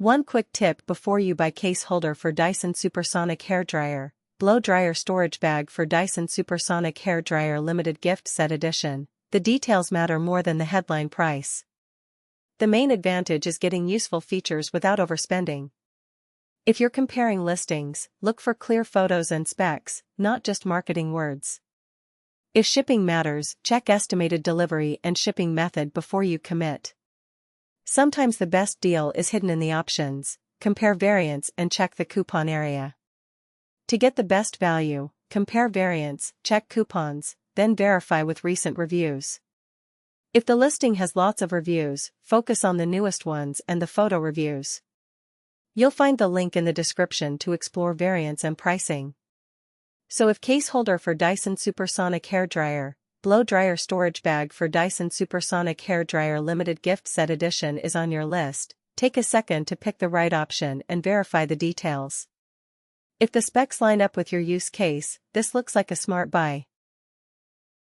One quick tip before you buy: case holder for Dyson Supersonic hairdryer, blow dryer storage bag for Dyson Supersonic hairdryer limited gift set edition. The details matter more than the headline price. The main advantage is getting useful features without overspending. If you're comparing listings, look for clear photos and specs, not just marketing words. If shipping matters, check estimated delivery and shipping method before you commit. Sometimes the best deal is hidden in the options. Compare variants and check the coupon area. To get the best value, compare variants, check coupons, then verify with recent reviews. If the listing has lots of reviews, focus on the newest ones and the photo reviews. You'll find the link in the description to explore variants and pricing. So if case holder for Dyson Supersonic hairdryer, blow dryer storage bag for Dyson Supersonic hairdryer limited gift set edition is on your list, take a second to pick the right option and verify the details. If the specs line up with your use case, this looks like a smart buy.